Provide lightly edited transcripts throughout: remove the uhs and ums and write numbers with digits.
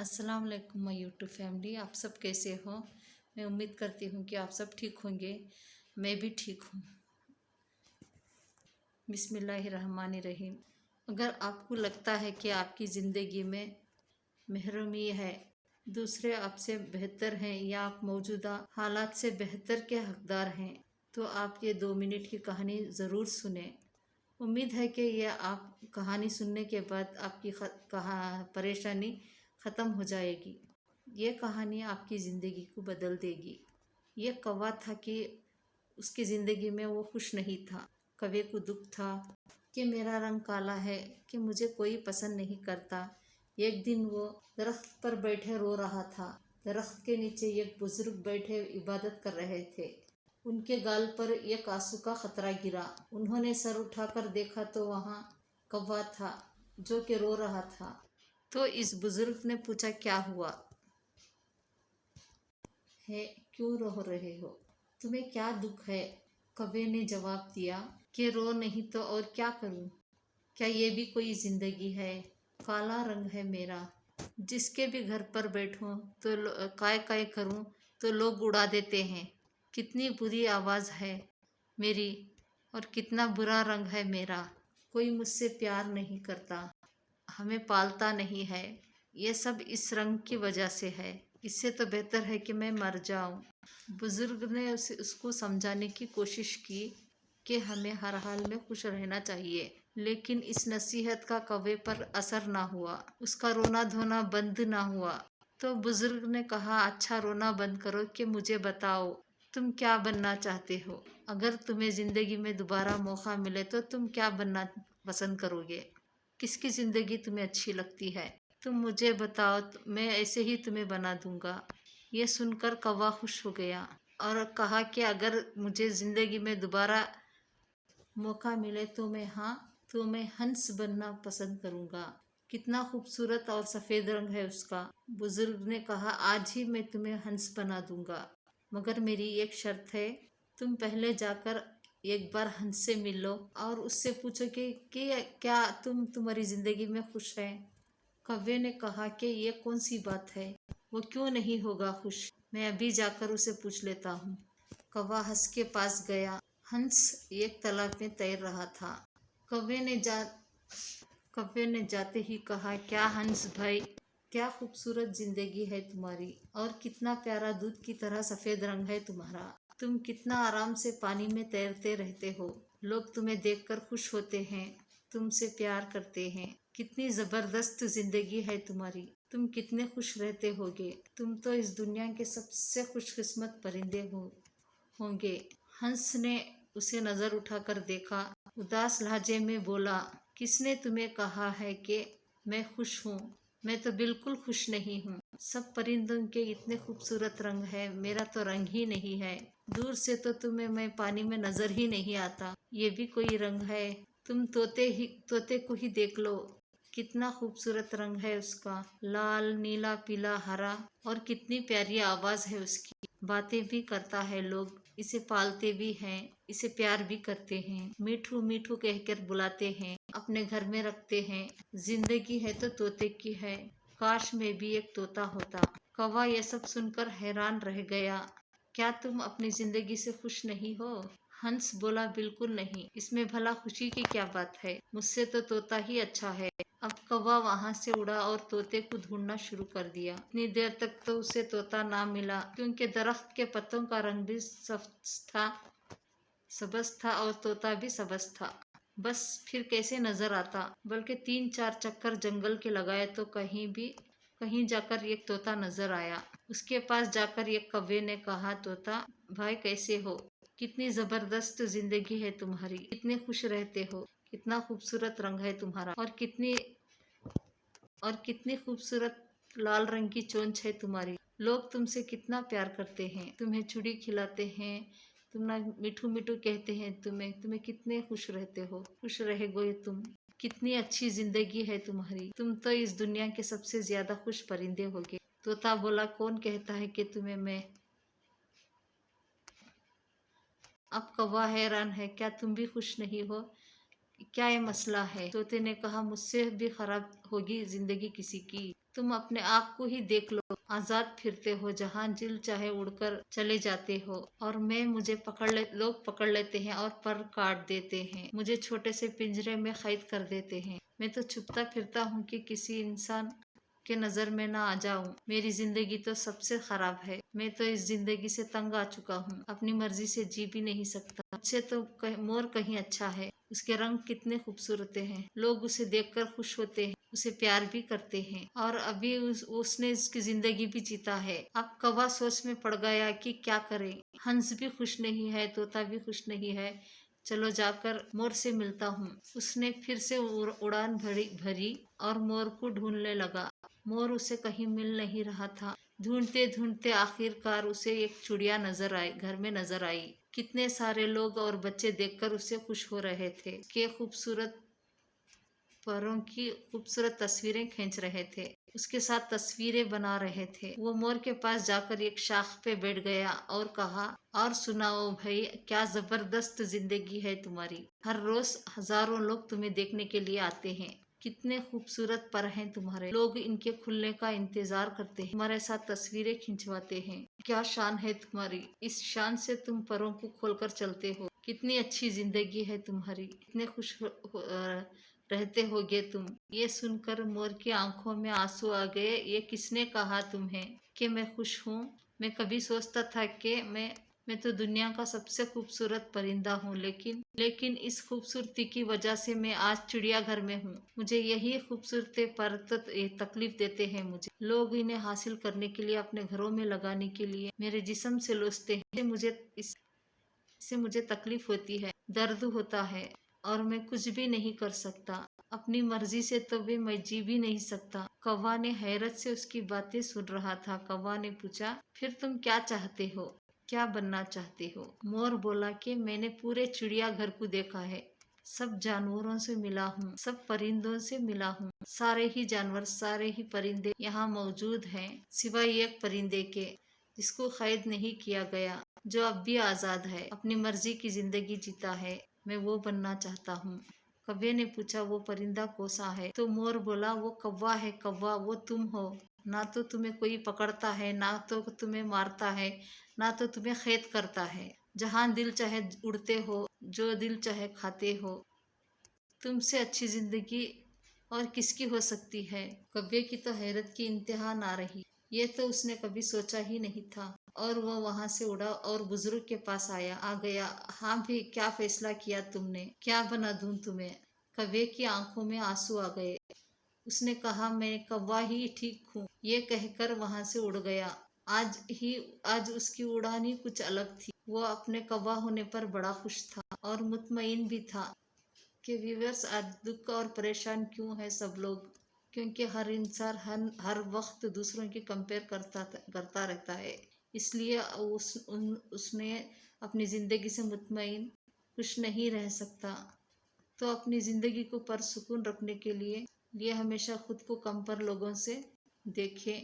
अस्सलाम वालेकुम my YouTube family. आप सब कैसे हो? मैं उम्मीद करती हूँ कि आप सब ठीक होंगे। मैं भी ठीक हूँ। बिस्मिल्लाहिर्रहमानिर्रहीम। अगर आपको लगता है कि आपकी ज़िंदगी में महरूमी है, दूसरे आपसे बेहतर हैं या आप मौजूदा हालात से बेहतर के हकदार हैं, तो आप ये 2 मिनट की कहानी ज़रूर सुने। उम्मीद है कि यह आप कहानी सुनने के बाद आपकी परेशानी ख़त्म हो जाएगी। ये कहानी आपकी ज़िंदगी को बदल देगी। ये कौवा था कि उसकी ज़िंदगी में वो खुश नहीं था। कौवे को दुख था कि मेरा रंग काला है, कि मुझे कोई पसंद नहीं करता। एक दिन वो दरख्त पर बैठे रो रहा था। दरख्त के नीचे एक बुजुर्ग बैठे इबादत कर रहे थे। उनके गाल पर एक आंसू का खतरा गिरा। उन्होंने सर उठाकर देखा तो वहाँ कौवा था जो कि रो रहा था। तो इस बुजुर्ग ने पूछा, क्या हुआ है, क्यों रो रहे हो, तुम्हें क्या दुख है? कौवे ने जवाब दिया कि रो नहीं तो और क्या करूं? क्या ये भी कोई जिंदगी है? काला रंग है मेरा, जिसके भी घर पर बैठूं तो काय काय करूं तो लोग उड़ा देते हैं। कितनी बुरी आवाज़ है मेरी और कितना बुरा रंग है मेरा। कोई मुझसे प्यार नहीं करता, हमें पालता नहीं है। ये सब इस रंग की वजह से है। इससे तो बेहतर है कि मैं मर जाऊं। बुजुर्ग ने उसको समझाने की कोशिश की कि हमें हर हाल में खुश रहना चाहिए, लेकिन इस नसीहत का कौवे पर असर ना हुआ। उसका रोना धोना बंद ना हुआ। तो बुजुर्ग ने कहा, अच्छा रोना बंद करो कि मुझे बताओ तुम क्या बनना चाहते हो? अगर तुम्हें जिंदगी में दोबारा मौका मिले तो तुम क्या बनना पसंद करोगे? किसकी ज़िंदगी तुम्हें अच्छी लगती है? तुम मुझे बताओ, मैं ऐसे ही तुम्हें बना दूंगा। ये सुनकर कौवा खुश हो गया और कहा कि अगर मुझे ज़िंदगी में दोबारा मौका मिले तो मैं हंस बनना पसंद करूंगा। कितना खूबसूरत और सफ़ेद रंग है उसका। बुजुर्ग ने कहा, आज ही मैं तुम्हें हंस बना दूंगा, मगर मेरी एक शर्त है। तुम पहले जाकर एक बार हंस से मिल लो और उससे पूछो कि क्या तुम्हारी ज़िंदगी में खुश है? कौवे ने कहा कि ये कौन सी बात है, वो क्यों नहीं होगा खुश? मैं अभी जाकर उसे पूछ लेता हूँ। कौवा हंस के पास गया। हंस एक तालाब में तैर रहा था। कौवे ने जाते ही कहा, क्या हंस भाई, क्या खूबसूरत जिंदगी है तुम्हारी और कितना प्यारा दूध की तरह सफ़ेद रंग है तुम्हारा। तुम कितना आराम से पानी में तैरते रहते हो। लोग तुम्हें देखकर खुश होते हैं, तुमसे प्यार करते हैं। कितनी ज़बरदस्त जिंदगी है तुम्हारी। तुम कितने खुश रहते होगे। तुम तो इस दुनिया के सबसे खुशकिस्मत परिंदे होंगे। हंस ने उसे नज़र उठाकर देखा। उदास लहजे में बोला, किसने तुम्हें कहा है कि मैं खुश हूँ? मैं तो बिल्कुल खुश नहीं हूँ। सब परिंदों के इतने खूबसूरत रंग है, मेरा तो रंग ही नहीं है। दूर से तो तुम्हें मैं पानी में नजर ही नहीं आता। ये भी कोई रंग है? तुम तोते को ही देख लो, कितना खूबसूरत रंग है उसका, लाल नीला पीला हरा, और कितनी प्यारी आवाज़ है उसकी। बातें भी करता है, लोग इसे पालते भी हैं, इसे प्यार भी करते हैं, मीठू मीठू कहकर बुलाते हैं, अपने घर में रखते हैं। जिंदगी है तो तोते की है, काश मैं भी एक तोता होता। कौवा यह सब सुनकर हैरान रह गया। क्या तुम अपनी जिंदगी से खुश नहीं हो? हंस बोला, बिल्कुल नहीं, इसमें भला खुशी की क्या बात है? मुझसे तो तोता ही अच्छा है। अब कौवा वहां से उड़ा और तोते को ढूंढना शुरू कर दिया। इतनी देर तक तो उसे तोता ना मिला, क्योंकि दरख्त के पत्तों का रंग भी सबज था और तोता भी सबज था। बस फिर कैसे नजर आता? बल्कि 3-4 चक्कर जंगल के लगाए तो कहीं जाकर एक तोता नजर आया। उसके पास जाकर एक कौवे ने कहा, तोता भाई कैसे हो? कितनी जबरदस्त जिंदगी है तुम्हारी, कितने खुश रहते हो, कितना खूबसूरत रंग है तुम्हारा, और कितनी खूबसूरत लाल रंग की चोंच है तुम्हारी। लोग तुमसे कितना प्यार करते हैं, तुम्हें चूड़ी खिलाते हैं, तुम मीठू मीठू कहते हैं। तुम्हें कितने खुश रहते हो, खुश रहोगे तुम। कितनी अच्छी जिंदगी है तुम्हारी, तुम तो इस दुनिया के सबसे ज्यादा खुश परिंदे होगे। तोता बोला, कौन कहता है कि तुम्हें मैं। अब कौवा हैरान है, क्या तुम भी खुश नहीं हो? क्या ये मसला है? तोते ने कहा, मुझसे भी खराब होगी जिंदगी किसी की। तुम अपने आप को ही देख लो, आजाद फिरते हो, जहाँ दिल चाहे उड़कर चले जाते हो, और लोग पकड़ लेते हैं और पर काट देते हैं, मुझे छोटे से पिंजरे में कैद कर देते हैं। मैं तो छुपता फिरता हूँ कि किसी इंसान के नजर में ना आ जाऊं। मेरी जिंदगी तो सबसे खराब है। मैं तो इस जिंदगी से तंग आ चुका हूँ, अपनी मर्जी से जी भी नहीं सकता। मुझसे तो मोर कहीं अच्छा है, उसके रंग कितने खूबसूरत हैं, लोग उसे देखकर खुश होते हैं, उसे प्यार भी करते हैं, और अभी उसने उसकी जिंदगी भी जीता है। अब कौवा सोच में पड़ गया कि क्या करे। हंस भी खुश नहीं है, तोता भी खुश नहीं है, चलो जाकर मोर से मिलता हूँ। उसने फिर से उड़ान भरी और मोर को ढूंढने लगा। मोर उसे कहीं मिल नहीं रहा था। ढूंढते ढूंढते आखिरकार उसे एक चिड़िया घर में नजर आई। कितने सारे लोग और बच्चे देखकर उसे खुश हो रहे थे, के खूबसूरत परों की खूबसूरत तस्वीरें खींच रहे थे, उसके साथ तस्वीरें बना रहे थे। वो मोर के पास जाकर एक शाख पे बैठ गया और कहा, और सुनाओ भाई, क्या जबरदस्त जिंदगी है तुम्हारी। हर रोज हजारों लोग तुम्हें देखने के लिए आते हैं, कितने खूबसूरत पर हैं तुम्हारे, लोग इनके खुलने का इंतजार करते हैं, तुम्हारे साथ तस्वीरें खिंचवाते हैं। क्या शान है तुम्हारी, इस शान से तुम परों को खोलकर चलते हो। कितनी अच्छी जिंदगी है तुम्हारी, कितने खुश रहते होगे तुम। ये सुनकर मोर की आंखों में आंसू आ गए। ये किसने कहा तुम्हें कि मैं खुश हूँ। मैं कभी सोचता था कि मैं तो दुनिया का सबसे खूबसूरत परिंदा हूँ, लेकिन इस खूबसूरती की वजह से मैं आज चिड़ियाघर में हूँ। मुझे यही खूबसूरती पर तकलीफ देते हैं। लोग इन्हें हासिल करने के लिए, अपने घरों में लगाने के लिए मेरे जिस्म से लोचते हैं। इससे मुझे तकलीफ होती है, दर्द होता है, और मैं कुछ भी नहीं कर सकता। अपनी मर्जी से तो भी मैं जी भी नहीं सकता। कौवा ने हैरत से उसकी बातें सुन रहा था। कौवा ने पूछा, फिर तुम क्या चाहते हो, क्या बनना चाहते हो। मोर बोला कि मैंने पूरे चिड़ियाघर को देखा है, सब जानवरों से मिला हूँ, सब परिंदों से मिला हूँ, सारे ही जानवर, सारे ही परिंदे यहाँ मौजूद हैं, सिवाय एक परिंदे के जिसको कैद नहीं किया गया, जो अब भी आजाद है, अपनी मर्जी की जिंदगी जीता है। मैं वो बनना चाहता हूँ। कौवे ने पूछा, वो परिंदा कौन-सा है। तो मोर बोला, वो कौवा है। कौवा, वो तुम हो। ना तो तुम्हें कोई पकड़ता है, ना तो तुम्हें मारता है, ना तो तुम्हें कैद करता है। जहाँ दिल चाहे उड़ते हो, जो दिल चाहे खाते हो। तुमसे अच्छी जिंदगी और किसकी हो सकती है। कौवे की तो हैरत की इंतहा ना रही। ये तो उसने कभी सोचा ही नहीं था। और वो वहां से उड़ा और बुजुर्ग के पास आ गया। हाँ भी, क्या फैसला किया तुमने, क्या बना दूं तुम्हें। कौवे की आंखों में आंसू आ गए। उसने कहा, मैं कौवा ही ठीक हूँ। ये कहकर वहां से उड़ गया। आज उसकी उड़ान ही कुछ अलग थी। वो अपने कौवा होने पर बड़ा खुश था और मुतमईन भी था कि व्यूअर्स, आज दुख और परेशान क्यों है सब लोग। क्योंकि हर इंसान हर वक्त दूसरों की कंपेयर करता रहता है। इसलिए उसने अपनी ज़िंदगी से मुतमईन खुश नहीं रह सकता। तो अपनी ज़िंदगी को परसुकून रखने के लिए हमेशा खुद को कम पर लोगों से देखें,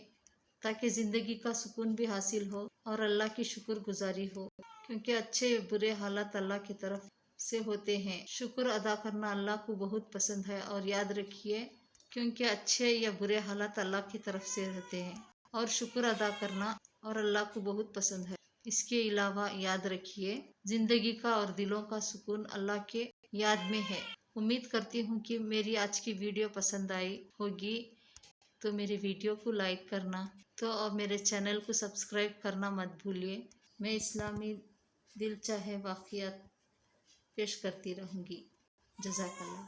ताकि ज़िंदगी का सुकून भी हासिल हो और अल्लाह की शुक्रगुजारी हो। क्योंकि अच्छे बुरे हालात अल्लाह की तरफ से होते हैं। शुक्र अदा करना अल्लाह को बहुत पसंद है। और याद रखिए, क्योंकि अच्छे या बुरे हालात अल्लाह की तरफ से रहते हैं, और शुक्र अदा करना और अल्लाह को बहुत पसंद है। इसके अलावा याद रखिए, जिंदगी का और दिलों का सुकून अल्लाह के याद में है। उम्मीद करती हूँ कि मेरी आज की वीडियो पसंद आई होगी। तो मेरे वीडियो को लाइक करना, तो और मेरे चैनल को सब्सक्राइब करना मत भूलिए। मैं इस्लामी दिल चाहे वाक़ियात पेश करती रहूँगी। जज़ाकल्लाह।